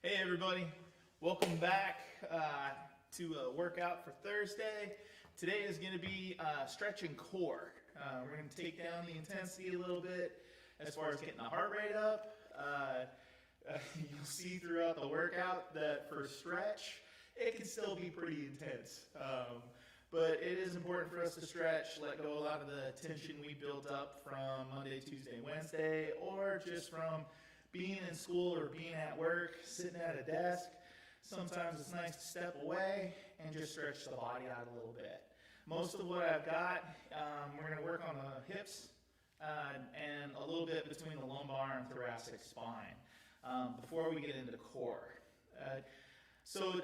Hey everybody, welcome back to a workout for Thursday. Today is going to be stretch and core. We're going to take down the intensity a little bit as far as getting the heart rate up. You'll see throughout the workout that for stretch, it can still be pretty intense. But it is important for us to stretch, let go a lot of the tension we built up from Monday, Tuesday, Wednesday, or just from being in school or being at work, sitting at a desk. Sometimes it's nice to step away and just stretch the body out a little bit. Most of what I've got, we're going to work on the hips and a little bit between the lumbar and thoracic spine before we get into the core. So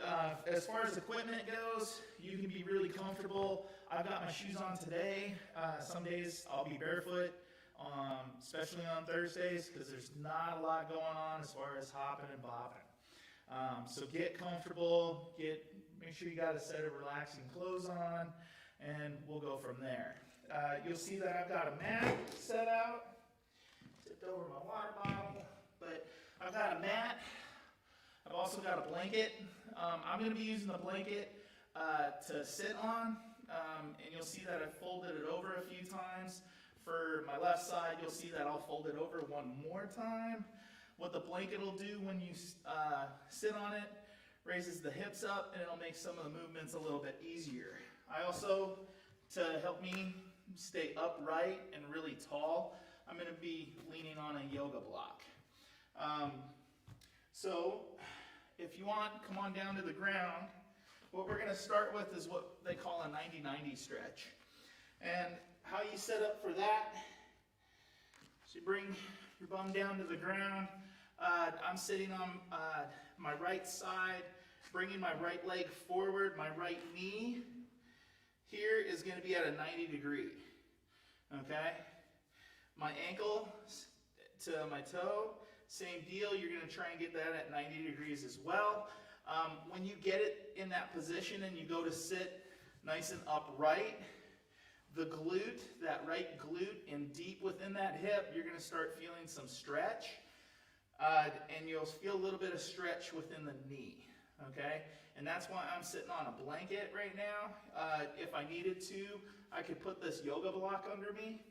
as far as equipment goes, you can be really comfortable. I've got my shoes on today. Some days I'll be barefoot, especially on Thursdays, because there's not a lot going on as far as hopping and bopping. So get comfortable, make sure you got a set of relaxing clothes on, and we'll go from there. You'll see that I've got a mat set out. Tipped over my water bottle, but I've got a mat. I've also got a blanket. I'm going to be using the blanket to sit on, and you'll see that I've folded it over a few times. For my left side, you'll see that I'll fold it over one more time. What the blanket will do when you sit on it, raises the hips up, and it'll make some of the movements a little bit easier. I also, to help me stay upright and really tall, I'm going to be leaning on a yoga block. So if you want, come on down to the ground. What we're going to start with is what they call a 90-90 stretch. And how you set up for that, so you bring your bum down to the ground. I'm sitting on my right side, bringing my right leg forward. My right knee here is going to be at a 90 degree, okay? My ankle to my toe, same deal. You're going to try and get that at 90 degrees as well. When you get it in that position and you go to sit nice and upright, the glute, that right glute, and deep within that hip, you're going to start feeling some stretch. And you'll feel a little bit of stretch within the knee, okay? And that's why I'm sitting on a blanket right now. If I needed to, I could put this yoga block under me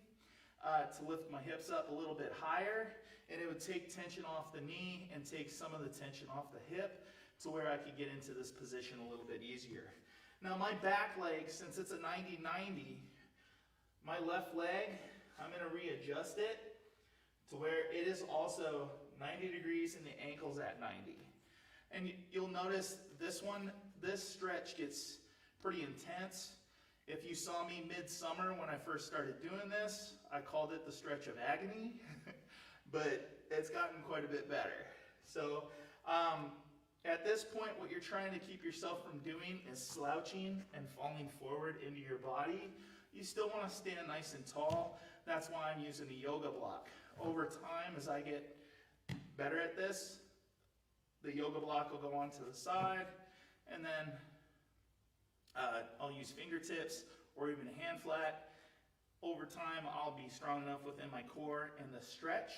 to lift my hips up a little bit higher, and it would take tension off the knee and take some of the tension off the hip to where I could get into this position a little bit easier. Now my back leg, since it's a 90-90, my left leg, I'm going to readjust it to where it is also 90 degrees and the ankle's at 90. And you'll notice this stretch gets pretty intense. If you saw me mid-summer when I first started doing this, I called it the stretch of agony, but it's gotten quite a bit better. So at this point, what you're trying to keep yourself from doing is slouching and falling forward into your body. You still want to stand nice and tall. That's why I'm using a yoga block. Over time, as I get better at this, the yoga block will go onto the side, and then I'll use fingertips or even a hand flat. Over time, I'll be strong enough within my core and the stretch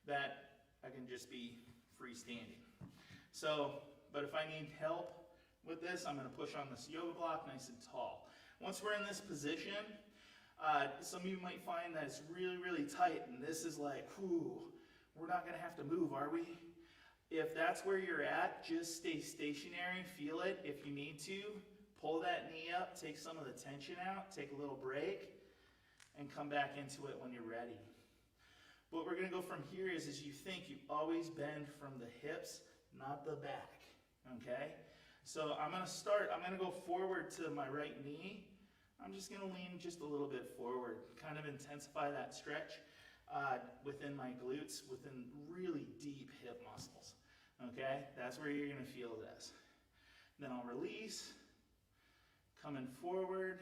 that I can just be freestanding. So, but if I need help with this, I'm going to push on this yoga block nice and tall. Once we're in this position, some of you might find that it's really, really tight, and this is like, whew, we're not going to have to move, are we? If that's where you're at, just stay stationary, feel it. If you need to, pull that knee up, take some of the tension out, take a little break, and come back into it when you're ready. What we're going to go from here is, as you think, you always bend from the hips, not the back, okay? So I'm going to go forward to my right knee. I'm just going to lean just a little bit forward, kind of intensify that stretch within my glutes, within really deep hip muscles, okay? That's where you're going to feel this. Then I'll release, coming forward.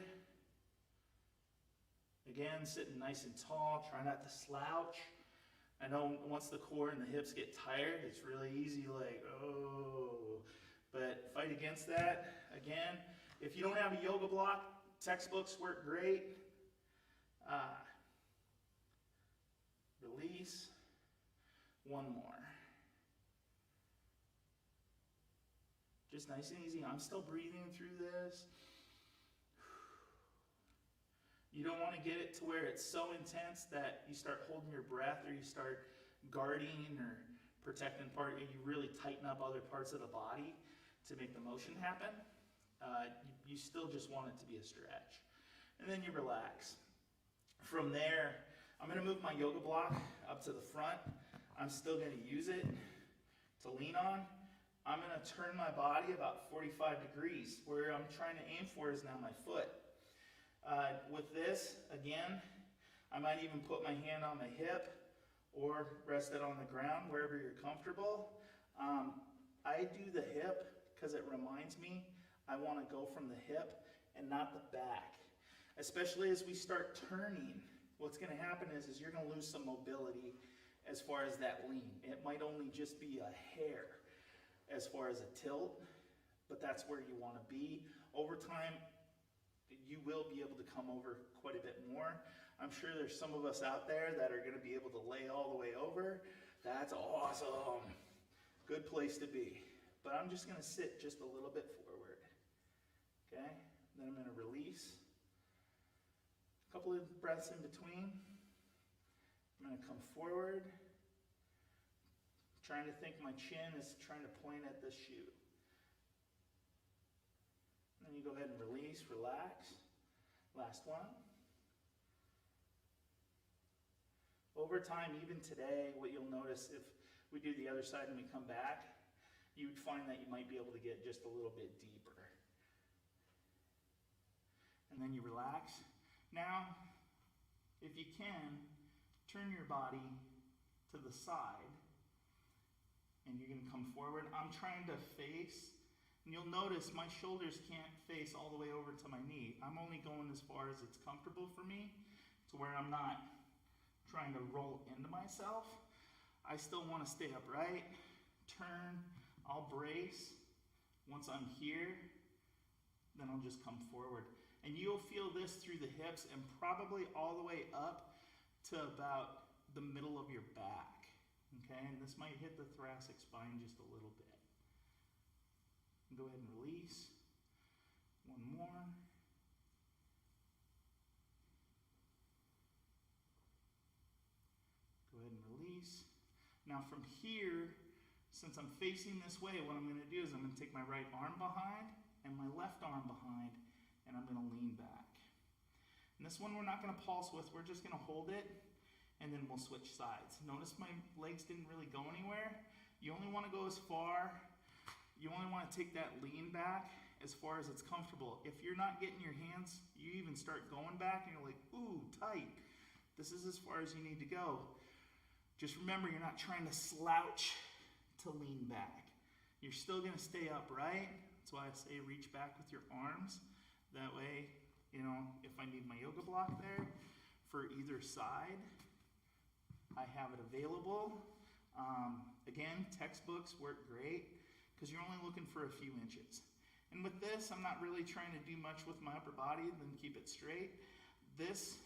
Again, sitting nice and tall, try not to slouch. I know once the core and the hips get tired, it's really easy, like, oh. But fight against that. Again, if you don't have a yoga block, textbooks work great. Release. One more. Just nice and easy. I'm still breathing through this. You don't want to get it to where it's so intense that you start holding your breath or you start guarding or protecting part, and you really tighten up other parts of the body to make the motion happen. You still just want it to be a stretch. And then you relax. From there, I'm going to move my yoga block up to the front. I'm still going to use it to lean on. I'm going to turn my body about 45 degrees. Where I'm trying to aim for is now my foot. With this, again, I might even put my hand on my hip or rest it on the ground, wherever you're comfortable. I do the hip because it reminds me I want to go from the hip and not the back. Especially as we start turning, what's going to happen is you're going to lose some mobility as far as that lean. It might only just be a hair as far as a tilt, but that's where you want to be. Over time, you will be able to come over quite a bit more. I'm sure there's some of us out there that are going to be able to lay all the way over. That's awesome. Good place to be. But I'm just going to sit just a little bit forward. Okay? Then I'm going to release. A couple of breaths in between. I'm going to come forward. Trying to think my chin is trying to point at the shoe. Then you go ahead and release, relax. Last one. Over time, even today, what you'll notice if we do the other side and we come back, you would find that you might be able to get just a little bit deeper. And then you relax. Now, if you can, turn your body to the side and you're going to come forward. I'm trying to face. And you'll notice my shoulders can't face all the way over to my knee. I'm only going as far as it's comfortable for me, to where I'm not trying to roll into myself. I still want to stay upright, turn, I'll brace. Once I'm here, then I'll just come forward. And you'll feel this through the hips and probably all the way up to about the middle of your back. Okay, and this might hit the thoracic spine just a little bit. Go ahead and release. One more. Go ahead and release. Now from here, since I'm facing this way, what I'm going to do is I'm going to take my right arm behind and my left arm behind, and I'm going to lean back. And this one we're not going to pulse with. We're just going to hold it, and then we'll switch sides. Notice my legs didn't really go anywhere. You only want to go as far. You only want to take that lean back as far as it's comfortable. If you're not getting your hands, you even start going back and you're like, ooh, tight. This is as far as you need to go. Just remember, you're not trying to slouch to lean back. You're still going to stay upright. That's why I say reach back with your arms. That way, you know, if I need my yoga block there for either side, I have it available. Again, textbooks work great, because you're only looking for a few inches. And with this, I'm not really trying to do much with my upper body than keep it straight. This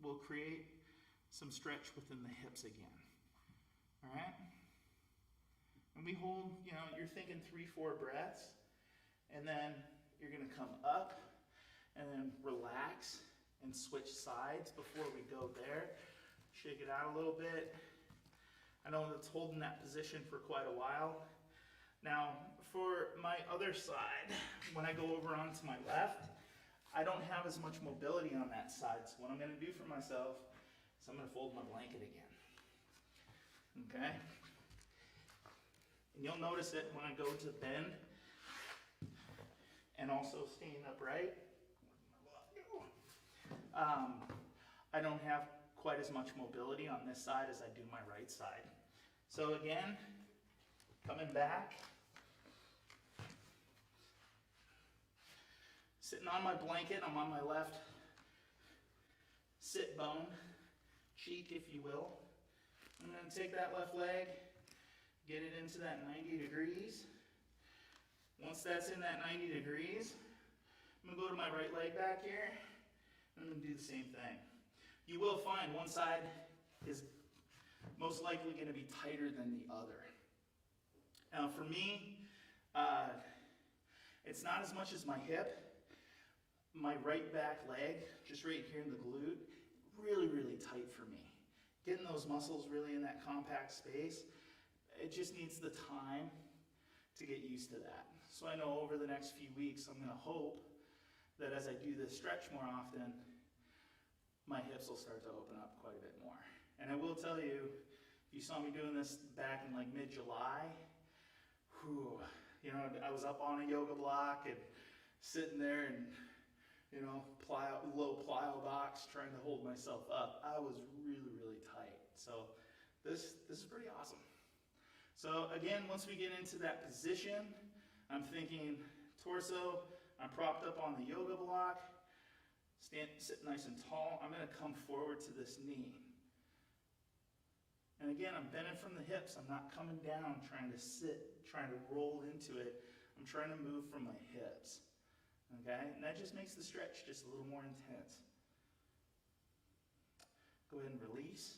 will create some stretch within the hips again. All right? And we hold, you know, you're thinking 3-4 breaths, and then you're going to come up and then relax and switch sides before we go there. Shake it out a little bit. I know it's holding that position for quite a while. Now, for my other side, when I go over onto my left, I don't have as much mobility on that side. So what I'm going to do for myself is I'm going to fold my blanket again. Okay? And you'll notice it when I go to bend and also staying upright. I don't have quite as much mobility on this side as I do my right side. So again, coming back, sitting on my blanket, I'm on my left sit bone, cheek if you will. I'm going to take that left leg, get it into that 90 degrees. Once that's in that 90 degrees, I'm going to go to my right leg back here, and I'm going to do the same thing. You will find one side is most likely going to be tighter than the other. Now for me, It's not as much as my hip. My right back leg, just right here in the glute, really, really tight for me. Getting those muscles really in that compact space, it just needs the time to get used to that. So I know over the next few weeks, I'm gonna hope that as I do this stretch more often, my hips will start to open up quite a bit more. And I will tell you, if you saw me doing this back in like mid-July, you know, I was up on a yoga block and sitting there and, you know, low plyo box trying to hold myself up. I was really, really tight. So this is pretty awesome. So again, once we get into that position, I'm thinking torso, I'm propped up on the yoga block, sit nice and tall. I'm gonna come forward to this knee. And again, I'm bending from the hips. I'm not coming down trying to sit, trying to roll into it. I'm trying to move from my hips. Okay, and that just makes the stretch just a little more intense. Go ahead and release.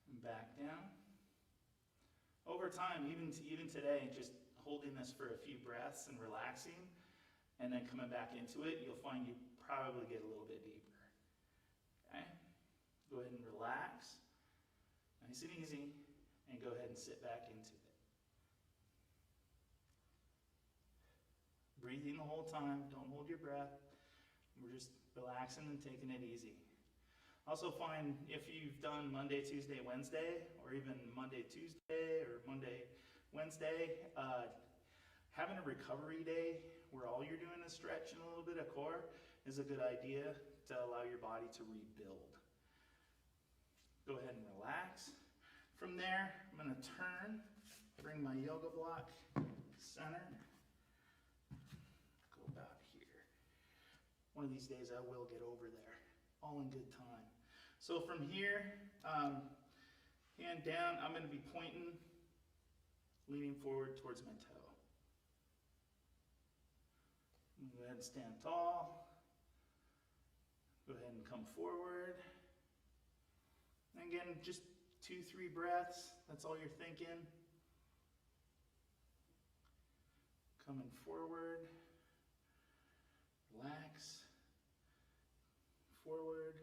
And back down. Over time, even today, just holding this for a few breaths and relaxing, and then coming back into it, you'll find you probably get a little bit deeper. Okay, go ahead and relax. Nice and easy, and go ahead and sit back into it. Breathing the whole time, don't hold your breath. We're just relaxing and taking it easy. Also find if you've done Monday, Tuesday, Wednesday, or even Monday, Tuesday, or Monday, Wednesday, having a recovery day where all you're doing is stretch and a little bit of core is a good idea to allow your body to rebuild. Go ahead and relax. From there, I'm going to turn, bring my yoga block center. About here. One of these days I will get over there, all in good time. So from here, hand down, I'm going to be pointing, leaning forward towards my toe. Go ahead and stand tall. Go ahead and come forward. And again, just 2-3 breaths. That's all you're thinking. Coming forward. Relax, forward.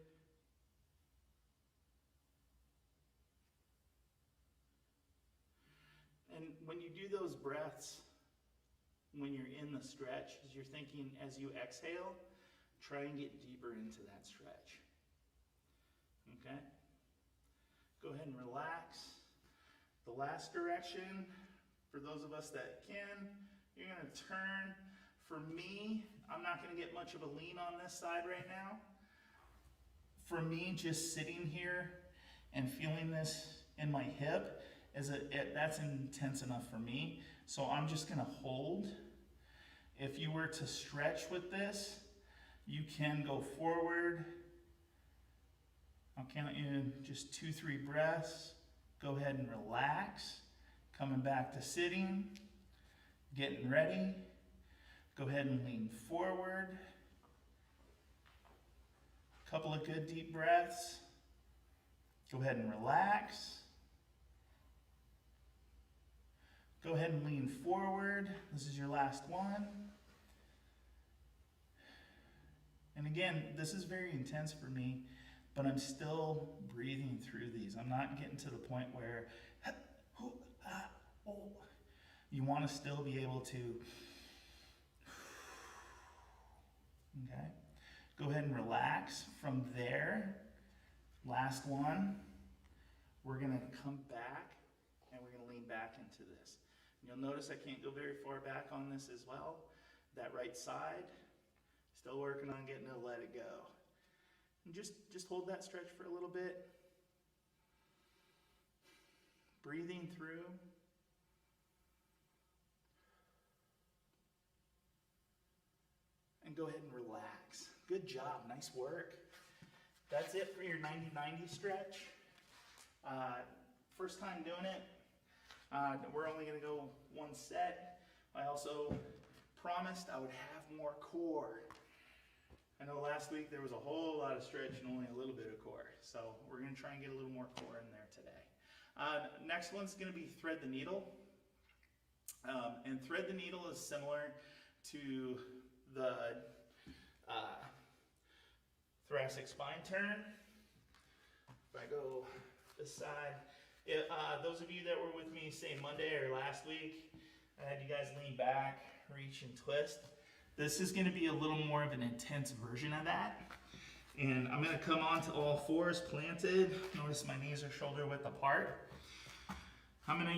And when you do those breaths, when you're in the stretch, as you're thinking as you exhale, try and get deeper into that stretch. Okay? Go ahead and relax. The last direction, for those of us that can, you're going to turn. For me, I'm not going to get much of a lean on this side right now. For me, just sitting here and feeling this in my hip, that's intense enough for me. So I'm just going to hold. If you were to stretch with this, you can go forward. I'll count you just 2-3 breaths. Go ahead and relax. Coming back to sitting, getting ready. Go ahead and lean forward. Couple of good deep breaths. Go ahead and relax. Go ahead and lean forward. This is your last one. And again, this is very intense for me, but I'm still breathing through these. I'm not getting to the point where you want to still be able to. Okay, go ahead and relax. From there, last one, we're gonna come back and we're gonna lean back into this. You'll notice I can't go very far back on this as well. That right side, still working on getting to let it go. And just hold that stretch for a little bit. Breathing through. And go ahead and relax. Good job, nice work. That's it for your 90-90 stretch. First time doing it. We're only gonna go one set. I also promised I would have more core. I know last week there was a whole lot of stretch and only a little bit of core. So we're gonna try and get a little more core in there today. Next one's gonna be thread the needle. And thread the needle is similar to the thoracic spine turn. If I go this side, those of you that were with me, say Monday or last week, I had you guys lean back, reach and twist. This is going to be a little more of an intense version of that. And I'm going to come onto all fours planted. Notice my knees are shoulder width apart. I'm going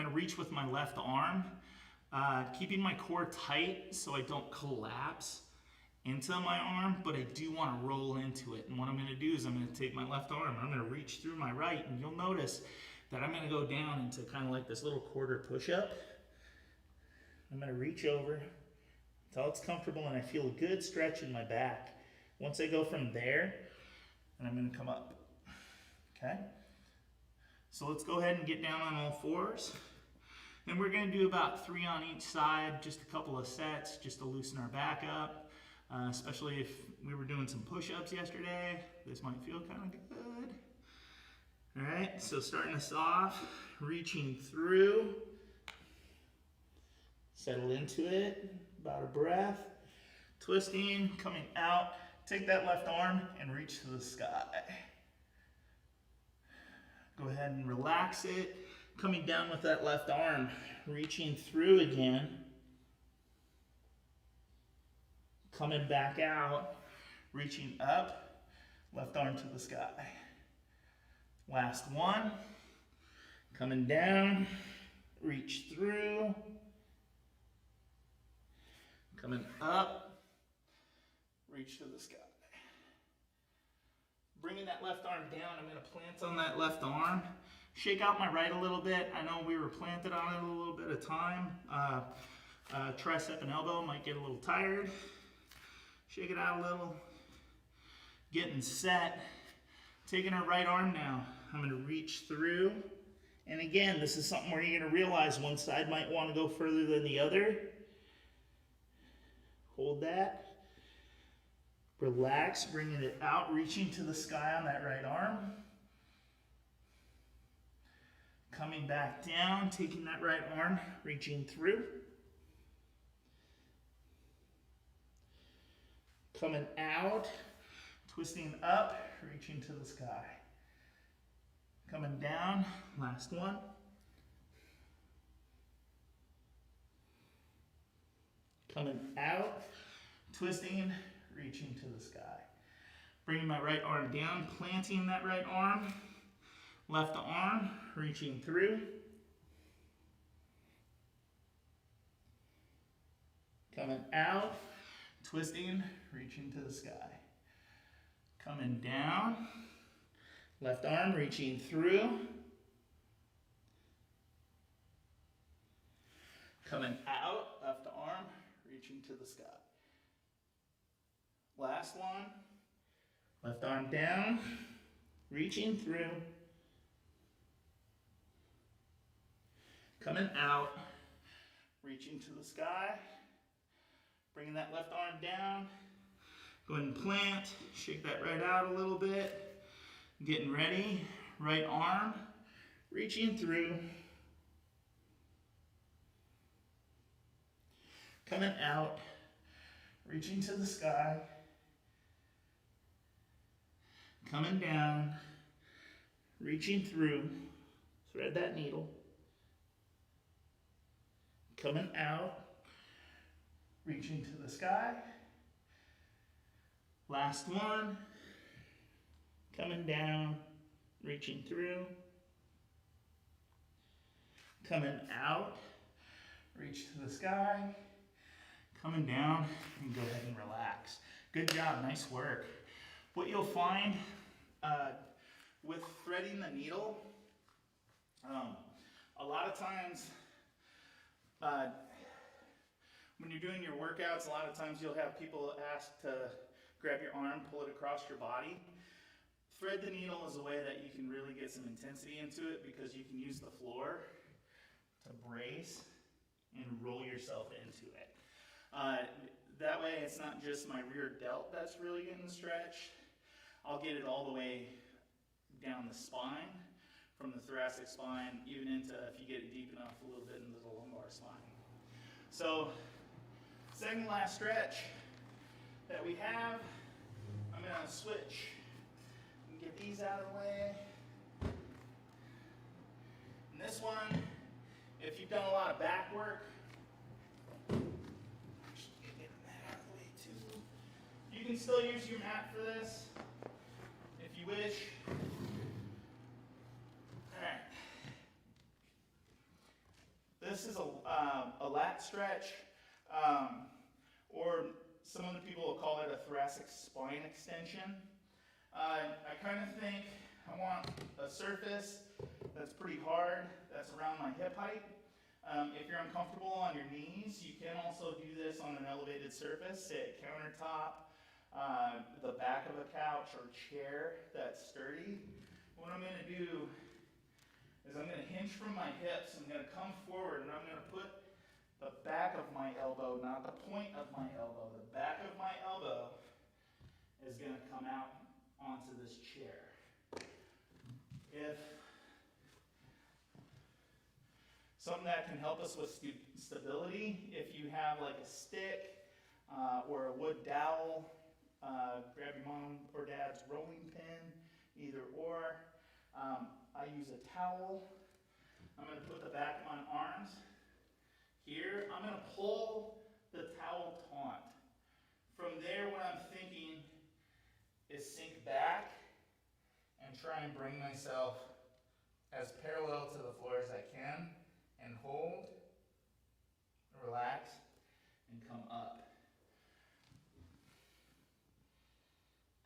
to reach with my left arm, keeping my core tight so I don't collapse into my arm, but I do want to roll into it. And what I'm going to do is I'm going to take my left arm, I'm going to reach through my right, and you'll notice that I'm going to go down into kind of like this little quarter push-up. I'm going to reach over until it's comfortable and I feel a good stretch in my back. Once I go from there, and I'm going to come up. Okay? So let's go ahead and get down on all fours. And we're going to do about 3 on each side, just a couple of sets, just to loosen our back up. Especially if we were doing some push-ups yesterday, this might feel kind of good. All right, so starting us off, reaching through, settle into it, about a breath, twisting, coming out, take that left arm and reach to the sky. Go ahead and relax it, coming down with that left arm, reaching through again, coming back out, reaching up, left arm to the sky. Last one, coming down, reach through, coming up, reach to the sky. Bringing that left arm down, I'm going to plant on that left arm, shake out my right a little bit. I know we were planted on it a little bit of time. Tricep and elbow might get a little tired. Shake it out a little, getting set. Taking our right arm now, I'm going to reach through. And again, this is something where you're going to realize one side might want to go further than the other. Hold that. Relax, bringing it out, reaching to the sky on that right arm. Coming back down, taking that right arm, reaching through. Coming out, twisting up, reaching to the sky. Coming down, last one. Coming out, twisting, reaching to the sky. Bringing my right arm down, planting that right arm. Left arm, reaching through. Coming out, twisting, reaching to the sky. Coming down, left arm reaching through. Coming out, left arm reaching to the sky. Last one, left arm down, reaching through. Coming out, reaching to the sky. Bringing that left arm down. Go ahead and plant. Shake that right out a little bit. Getting ready. Right arm. Reaching through. Coming out. Reaching to the sky. Coming down. Reaching through. Thread that needle. Coming out. Reaching to the sky. Last one. Coming down, reaching through. Coming out, reach to the sky. Coming down, and go ahead and relax. Good job, nice work. What you'll find with threading the needle, a lot of times, when you're doing your workouts, a lot of times you'll have people ask to grab your arm, pull it across your body. Thread the needle is a way that you can really get some intensity into it because you can use the floor to brace and roll yourself into it. That way it's not just my rear delt that's really getting stretched. I'll get it all the way down the spine, from the thoracic spine, even into, if you get it deep enough, a little bit into the lumbar lower spine. So, second last stretch that we have, I'm going to switch and get these out of the way. And this one, if you've done a lot of back work, get that out of the way too. You can still use your mat for this if you wish. Alright. This is a lat stretch, or some other people will call it a thoracic spine extension. I kind of think I want a surface that's pretty hard, that's around my hip height. If you're uncomfortable on your knees, you can also do this on an elevated surface, say a countertop, the back of a couch or chair that's sturdy. What I'm going to do is I'm going to hinge from my hips. I'm going to come forward and I'm going to put the back of my elbow, not the point of my elbow, the back of my elbow is going to come out onto this chair. If something that can help us with stability, if you have like a stick or a wood dowel, grab your mom or dad's rolling pin, either or. I use a towel. I'm going to put the back of my arms here. I'm going to pull the towel taut. From there, what I'm thinking is sink back and try and bring myself as parallel to the floor as I can, and hold, relax, and come up.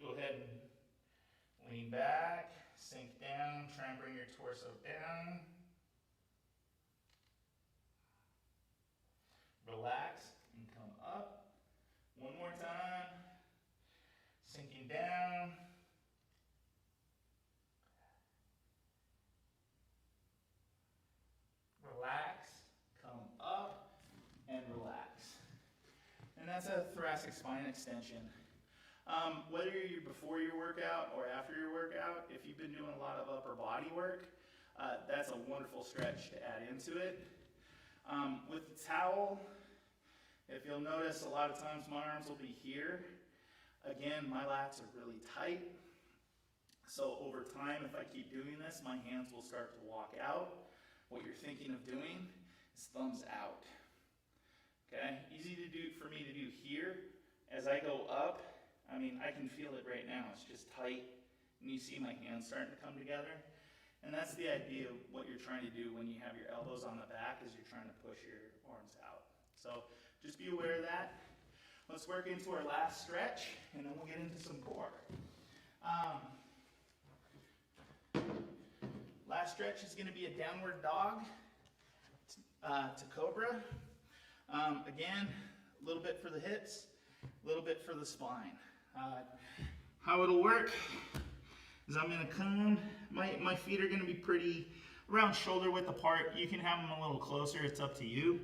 Go ahead and lean back, sink down, try and bring your torso down. Relax and come up. One more time. Sinking down. Relax, come up, and relax. And that's a thoracic spine extension. Whether you're before your workout or after your workout, if you've been doing a lot of upper body work, that's a wonderful stretch to add into it. With the towel, if you'll notice, a lot of times my arms will be here. Again, my lats are really tight. So over time, if I keep doing this, my hands will start to walk out. What you're thinking of doing is thumbs out. Okay, easy to do for me to do here. As I go up, I mean, I can feel it right now. It's just tight, and you see my hands starting to come together. And that's the idea of what you're trying to do when you have your elbows on the back, is you're trying to push your arms out. So just be aware of that. Let's work into our last stretch, and then we'll get into some core. Last stretch is going to be a downward dog to cobra. Again, a little bit for the hips, a little bit for the spine. How it'll work is I'm going to come, my feet are going to be pretty around shoulder width apart. You can have them a little closer, it's up to you.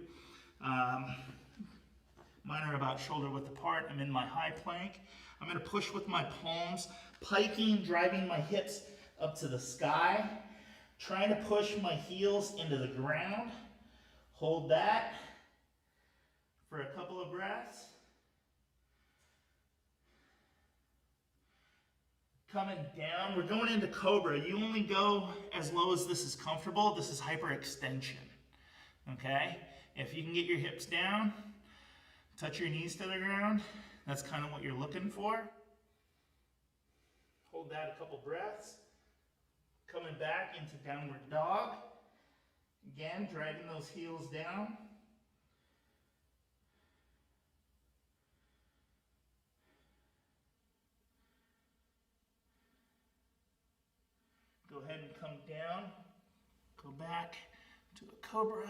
Mine are about shoulder width apart. I'm in my high plank. I'm going to push with my palms, piking, driving my hips up to the sky, trying to push my heels into the ground. Hold that for a couple of breaths. Coming down, we're going into cobra. You only go as low as this is comfortable. This is hyperextension, okay? If you can get your hips down, touch your knees to the ground, that's kind of what you're looking for. Hold that a couple breaths. Coming back into downward dog. Again, driving those heels down. Go ahead and come down. Go back to a cobra.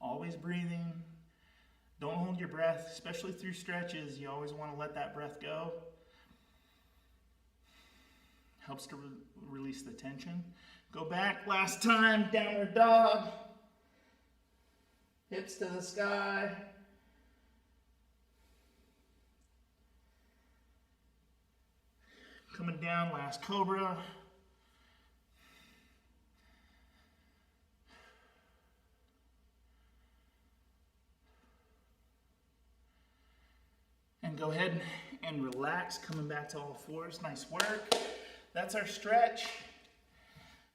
Always breathing. Don't hold your breath, especially through stretches. You always want to let that breath go. Helps to release the tension. Go back, last time, downward dog. Hips to the sky. Coming down, last cobra. go ahead and relax, coming back to all fours. Nice work. That's our stretch.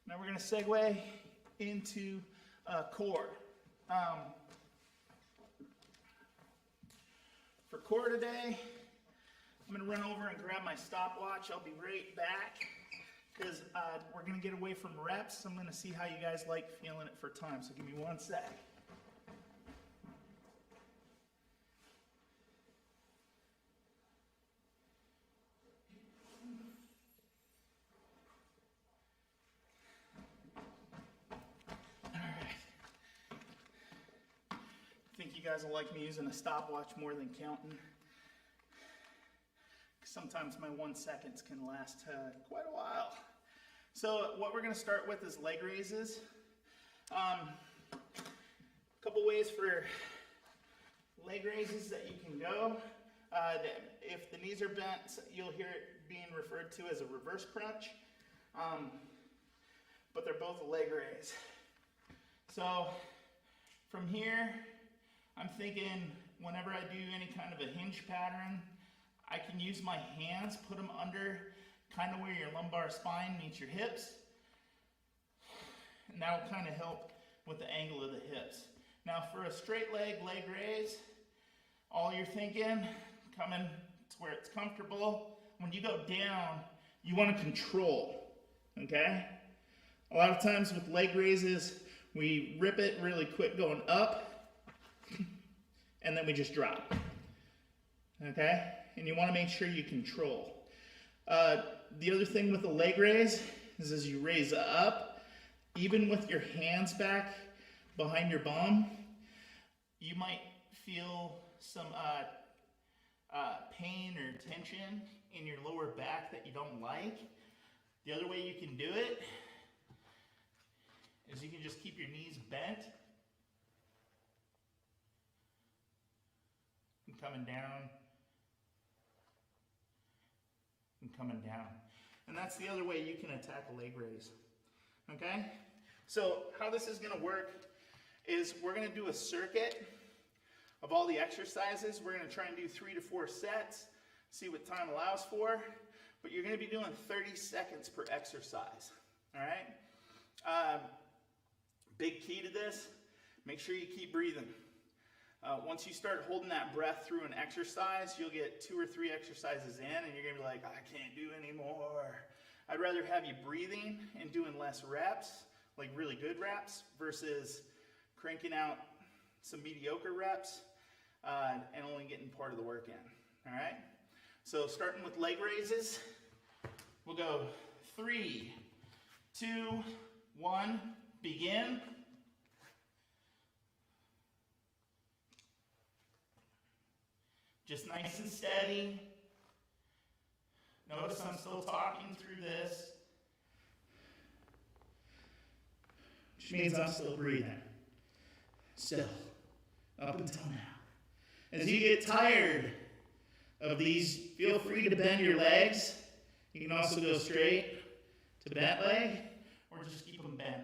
Now we're going to segue into core. For core today, I'm going to run over and grab my stopwatch. I'll be right back because we're going to get away from reps. I'm going to see how you guys like feeling it for time. So give me 1 sec. You guys will like me using a stopwatch more than counting. Sometimes my 1 seconds can last quite a while. So what we're going to start with is leg raises. A couple ways for leg raises that you can go. If the knees are bent, you'll hear it being referred to as a reverse crunch. But they're both a leg raise. So from here, I'm thinking whenever I do any kind of a hinge pattern, I can use my hands, put them under kind of where your lumbar spine meets your hips. And that will kind of help with the angle of the hips. Now for a straight leg raise, all you're thinking, coming to where it's comfortable. When you go down, you want to control, okay? A lot of times with leg raises, we rip it really quick going up, and then we just drop, okay? And you want to make sure you control. The other thing with the leg raise is as you raise up, even with your hands back behind your bum, you might feel some pain or tension in your lower back that you don't like. The other way you can do it is you can just keep your knees bent and coming down and coming down. And that's the other way you can attack a leg raise. Okay? So how this is going to work is we're going to do a circuit of all the exercises. We're going to try and do 3 to 4 sets, see what time allows for. But you're going to be doing 30 seconds per exercise. All right? Big key to this, make sure you keep breathing. Once you start holding that breath through an exercise, you'll get 2 or 3 exercises in and you're going to be like, I can't do anymore. I'd rather have you breathing and doing less reps, like really good reps, versus cranking out some mediocre reps and only getting part of the work in. All right? So starting with leg raises, we'll go 3, 2, 1, begin. Just nice and steady. Notice I'm still talking through this, which means I'm still breathing. Still, up until now. As you get tired of these, feel free to bend your legs. You can also go straight to bent leg, or just keep them bent.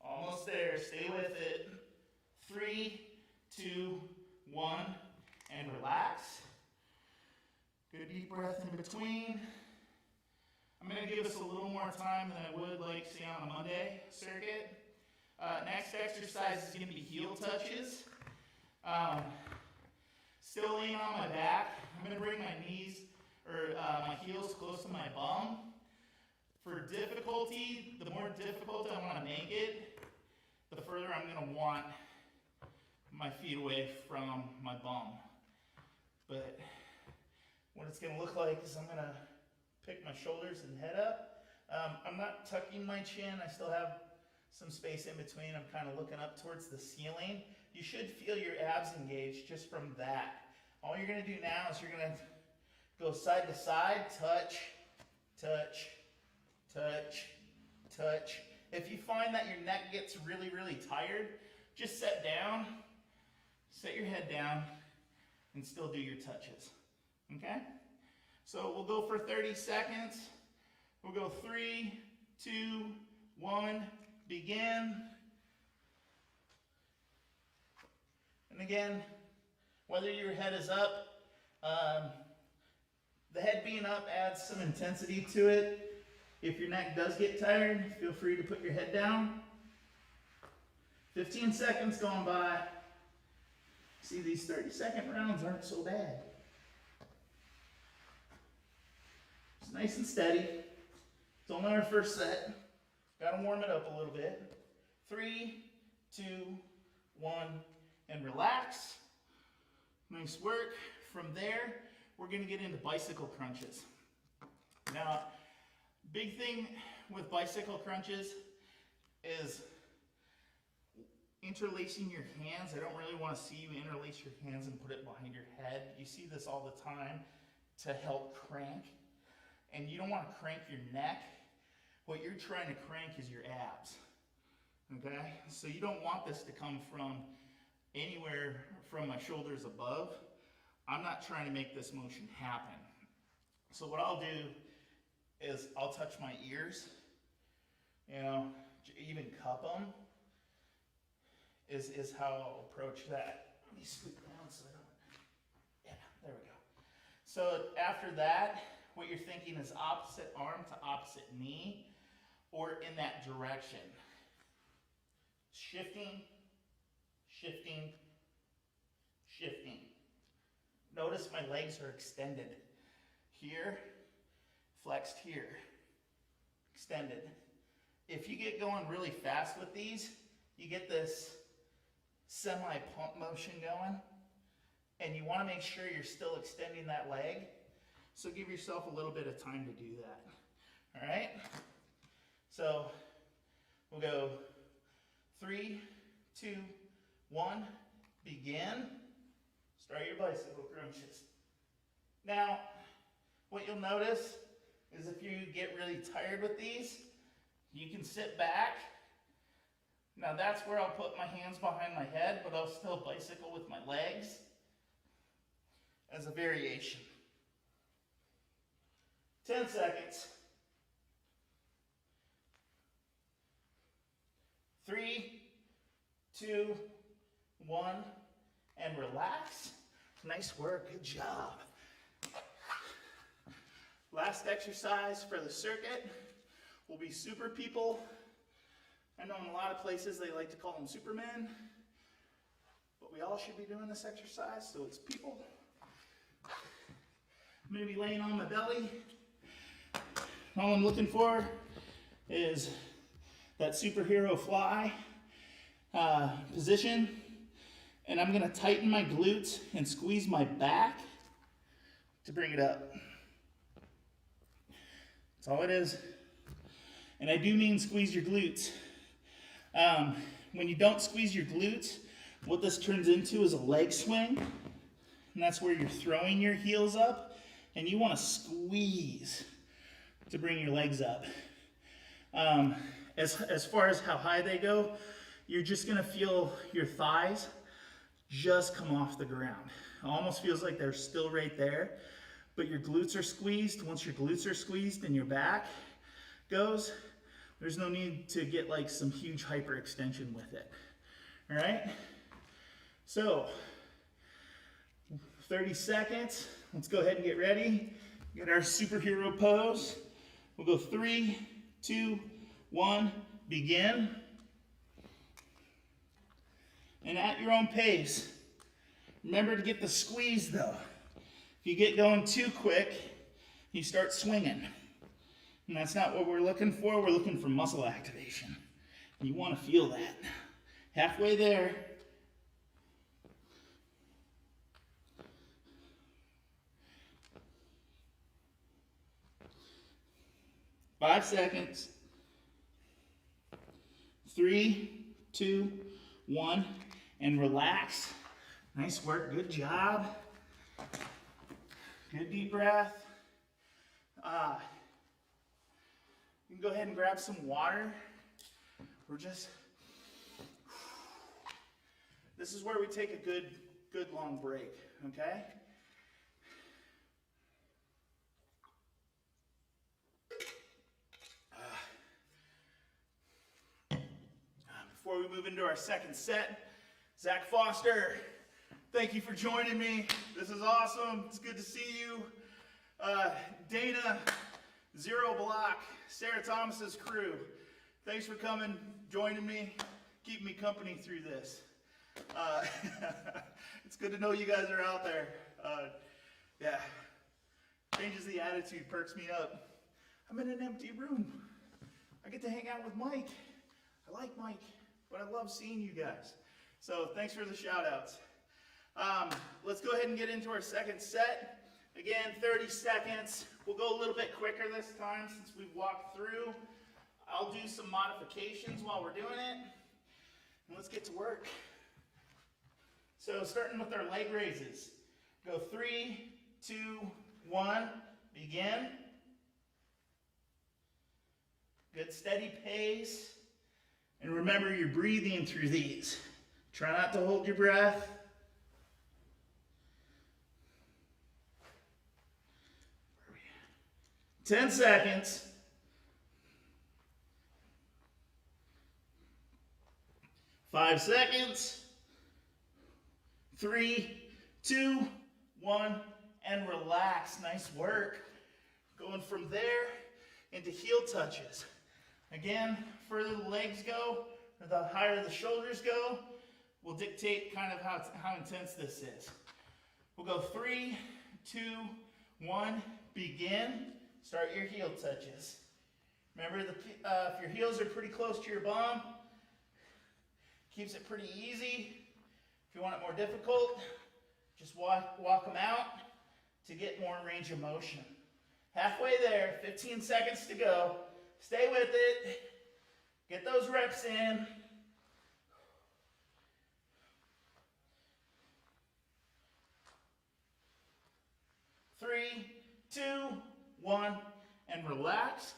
Almost there, stay with it. 3, 2, 1, and relax. Good deep breath in between. I'm going to give us a little more time than I would like, say, on a Monday circuit. Next exercise is going to be heel touches. Still laying on my back. I'm going to bring my knees, or my heels close to my bum. For difficulty, the more difficult I want to make it, the further I'm going to want my feet away from my bum. But what it's going to look like is I'm going to pick my shoulders and head up. I'm not tucking my chin. I still have some space in between. I'm kind of looking up towards the ceiling. You should feel your abs engaged just from that. All you're going to do now is you're going to go side to side, touch, touch, touch, touch. If you find that your neck gets really, really tired, just set down, set your head down, and still do your touches. Okay? So we'll go for 30 seconds. We'll go 3, 2, 1, begin. And again, whether your head is up, the head being up adds some intensity to it. If your neck does get tired, feel free to put your head down. 15 seconds going by. See, these 30-second rounds aren't so bad. It's nice and steady. It's only our first set. Got to warm it up a little bit. 3, 2, 1, and relax. Nice work. From there, we're going to get into bicycle crunches. Now, big thing with bicycle crunches is interlacing your hands. I don't really want to see you interlace your hands and put it behind your head. You see this all the time to help crank. And you don't want to crank your neck. What you're trying to crank is your abs. Okay? So you don't want this to come from anywhere from my shoulders above. I'm not trying to make this motion happen. So what I'll do is I'll touch my ears, you know, even cup them is how I'll approach that. Let me scoot down so I don't, yeah, there we go. So after that, what you're thinking is opposite arm to opposite knee, or in that direction. Shifting, shifting, shifting. Notice my legs are extended. Here, flexed here, extended. If you get going really fast with these, you get this semi-pump motion going, and you want to make sure you're still extending that leg. So give yourself a little bit of time to do that. All right? So we'll go 3, 2, 1, begin. Start your bicycle crunches. Now, what you'll notice is if you get really tired with these, you can sit back. Now that's where I'll put my hands behind my head, but I'll still bicycle with my legs as a variation. 10 seconds. 3, 2, 1, and relax. Nice work, good job. Last exercise for the circuit will be super people. I know in a lot of places they like to call them supermen, but we all should be doing this exercise, so it's people. I'm going to be laying on my belly. All I'm looking for is that superhero fly position, and I'm going to tighten my glutes and squeeze my back to bring it up. That's all it is. And I do mean squeeze your glutes. When you don't squeeze your glutes, what this turns into is a leg swing, and that's where you're throwing your heels up, and you want to squeeze to bring your legs up. As far as how high they go, you're just going to feel your thighs just come off the ground. It almost feels like they're still right there, but your glutes are squeezed. Once your glutes are squeezed and your back goes, there's no need to get like some huge hyperextension with it. All right? So, 30 seconds. Let's go ahead and get ready. Get our superhero pose. We'll go 3, 2, 1, begin. And at your own pace. Remember to get the squeeze though. If you get going too quick, you start swinging. And that's not what we're looking for. We're looking for muscle activation. You want to feel that. Halfway there. Five seconds. 3, 2, 1, and relax. Nice work, good job. Good deep breath. You can go ahead and grab some water. This is where we take a good long break, okay? before we move into our second set. Zach Foster, thank you for joining me. This is awesome. It's good to see you. Dana, Zero Block, Sarah Thomas's crew, thanks for coming, joining me, keeping me company through this. It's good to know you guys are out there. Yeah, changes the attitude, perks me up. I'm in an empty room. I get to hang out with Mike. I like Mike, but I love seeing you guys. So thanks for the shout outs. Let's go ahead and get into our second set. Again, 30 seconds. We'll go a little bit quicker this time since we've walked through. I'll do some modifications while we're doing it. And let's get to work. So starting with our leg raises. Go 3, 2, 1, begin. Good steady pace. And remember, you're breathing through these. Try not to hold your breath. Where are we at? 10 seconds. 5 seconds. 3, 2, 1, and relax. Nice work. Going from there into heel touches. Again, further the legs go, or the higher the shoulders go, will dictate kind of how intense this is. We'll go 3, 2, 1, begin. Start your heel touches. Remember, if your heels are pretty close to your bum, keeps it pretty easy. If you want it more difficult, just walk them out to get more range of motion. Halfway there, 15 seconds to go. Stay with it. Get those reps in. Three, 2, 1, and relax.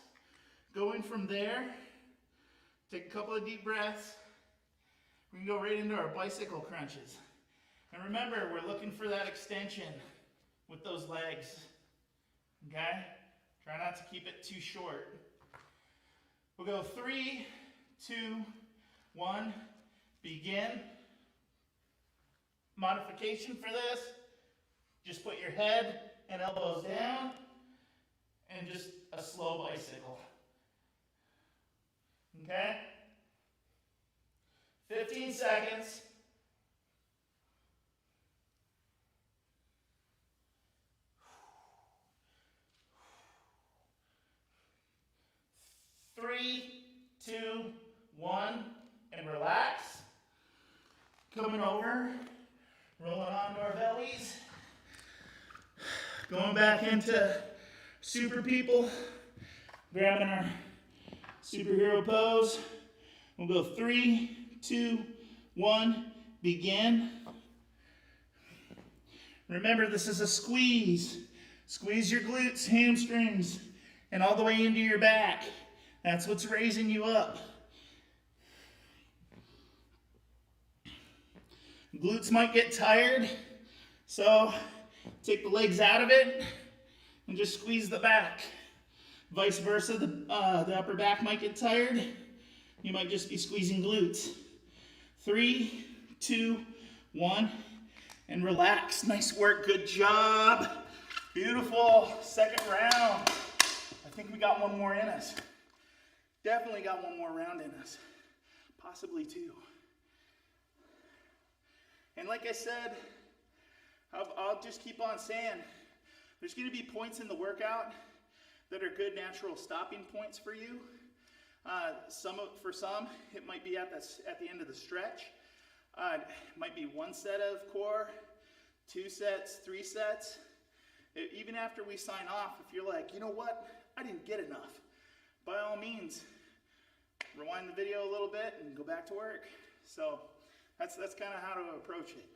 Going from there, take a couple of deep breaths. We can go right into our bicycle crunches. And remember, we're looking for that extension with those legs. Okay? Try not to keep it too short. We'll go 3, 2, 1, begin. Modification for this, just put your head and elbows down and just a slow bicycle. Okay? 15 seconds. 3, 2, 1, and relax. Coming over, rolling onto our bellies. Going back into super people. Grabbing our superhero pose. We'll go 3, 2, 1, begin. Remember, this is a squeeze. Squeeze your glutes, hamstrings, and all the way into your back. That's what's raising you up. Glutes might get tired, so take the legs out of it and just squeeze the back. Vice versa, the upper back might get tired. You might just be squeezing glutes. 3, 2, 1, and relax. Nice work, good job. Beautiful, second round. I think we got one more in us. Definitely got one more round in us, possibly 2. And like I said, I'll just keep on saying, there's going to be points in the workout that are good natural stopping points for you. For some, it might be at the end of the stretch. It might be 1 set of core, 2 sets, 3 sets. Even after we sign off, if you're like, you know what, I didn't get enough, by all means, rewind the video a little bit and go back to work. So that's kind of how to approach it.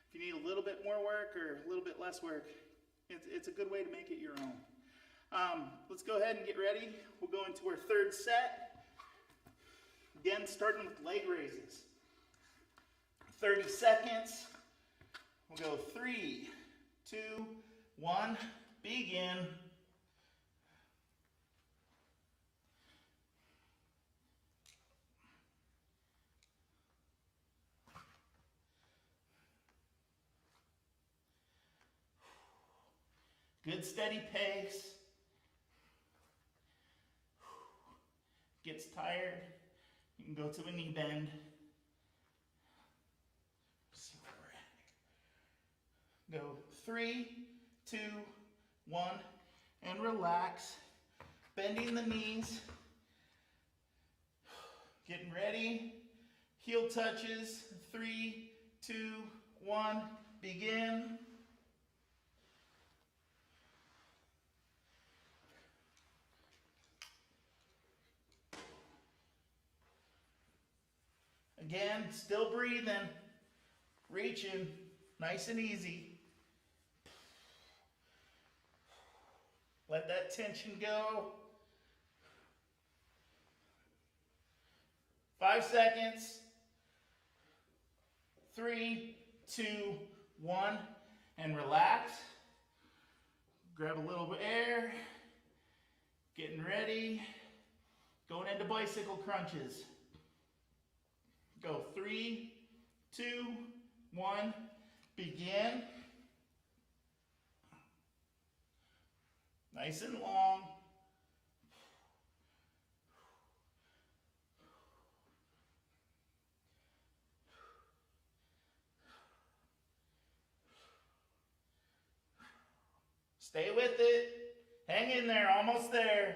If you need a little bit more work or a little bit less work, it's a good way to make it your own. Let's go ahead and get ready. We'll go into our third set. Again, starting with leg raises. 30 seconds. We'll go 3, 2, 1, begin. Good steady pace. Gets tired, you can go to a knee bend. See where we're at. Go 3, 2, 1, and relax. Bending the knees. Getting ready. Heel touches. 3, 2, 1, begin. Again, still breathing, reaching, nice and easy. Let that tension go. 5 seconds. 3, 2, 1, and relax. Grab a little bit of air. Getting ready. Going into bicycle crunches. Go 3, 2, 1, begin. Nice and long. Stay with it. Hang in there, almost there.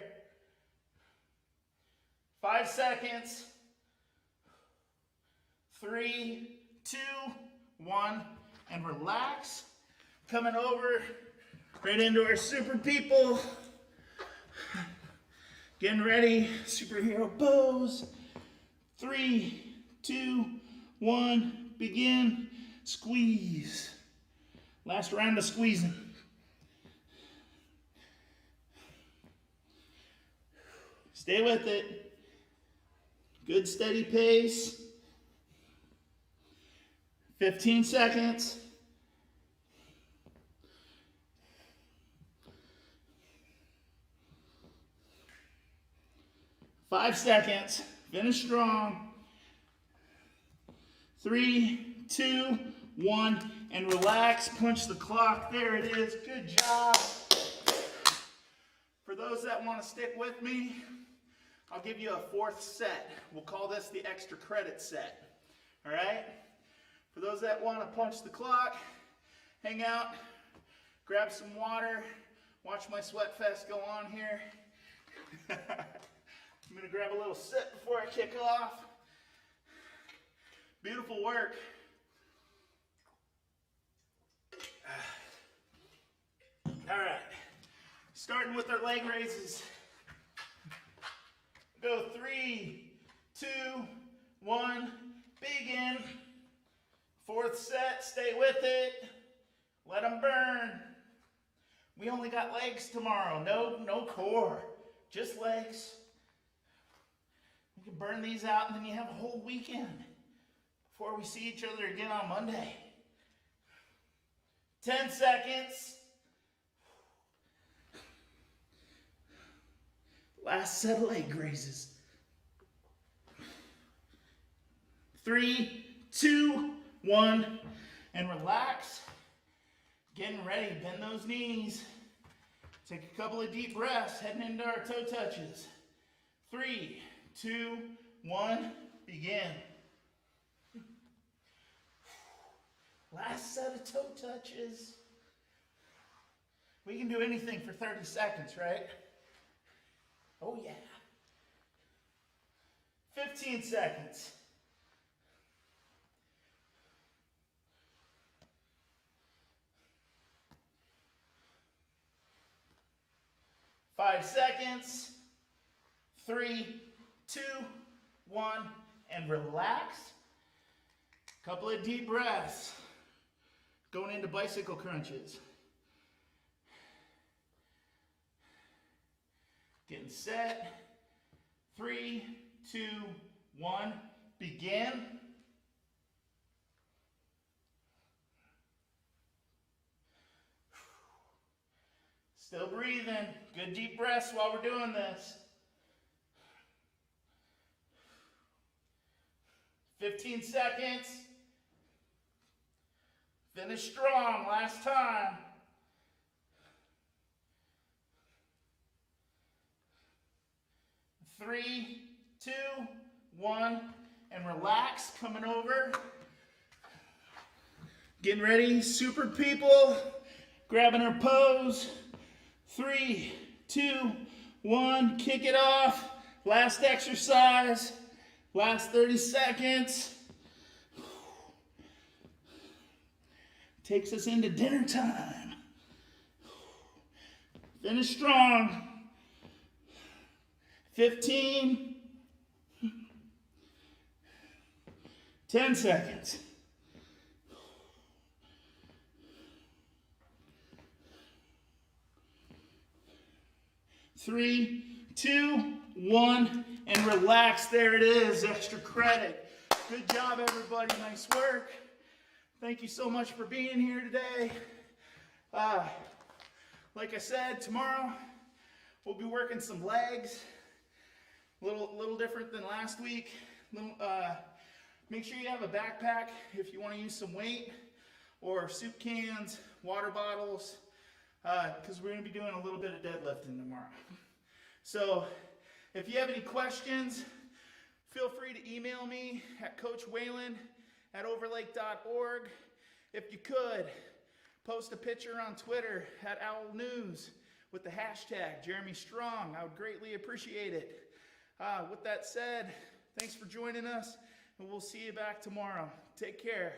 5 seconds. 3, 2, 1, and relax. Coming over right into our super people. Getting ready, superhero pose. 3, 2, 1, begin. Squeeze. Last round of squeezing. Stay with it. Good steady pace. 15 seconds. 5 seconds. Finish strong. 3, 2, 1, and relax. Punch the clock. There it is. Good job. For those that want to stick with me, I'll give you a 4th set. We'll call this the extra credit set. All right? For those that want to punch the clock, hang out, grab some water, watch my sweat fest go on here. I'm going to grab a little sip before I kick off. Beautiful work. All right, starting with our leg raises. Go 3, 2, 1, begin. 4th set, stay with it. Let them burn. We only got legs tomorrow. No core, just legs. We can burn these out and then you have a whole weekend before we see each other again on Monday. 10 seconds. Last set of leg raises. 3, 2, 1, and relax. Getting ready, bend those knees. Take a couple of deep breaths, heading into our toe touches. 3, 2, 1, begin. Last set of toe touches. We can do anything for 30 seconds, right? Oh yeah. 15 seconds. 5 seconds. 3, 2, 1, and relax. Couple of deep breaths. Going into bicycle crunches. Getting set. 3, 2, 1, begin. Still breathing. Good deep breaths while we're doing this. 15 seconds. Finish strong. Last time. 3, 2, 1, and relax, coming over. Getting ready, super people, grabbing our pose. 3, 2, 1, kick it off. Last exercise, last 30 seconds. Takes us into dinner time. Finish strong. 15, 10 seconds. 3, 2, 1, and relax. There it is, extra credit. Good job, everybody. Nice work. Thank you so much for being here today. Like I said, tomorrow we'll be working some legs. Little different than last week. Make sure you have a backpack if you want to use some weight, or soup cans, water bottles, because we're going to be doing a little bit of deadlifting tomorrow. So if you have any questions, feel free to email me at coachwhalen@overlake.org. If you could, post a picture on Twitter at Owl News with the hashtag Jeremy Strong. I would greatly appreciate it. With that said, thanks for joining us, and we'll see you back tomorrow. Take care.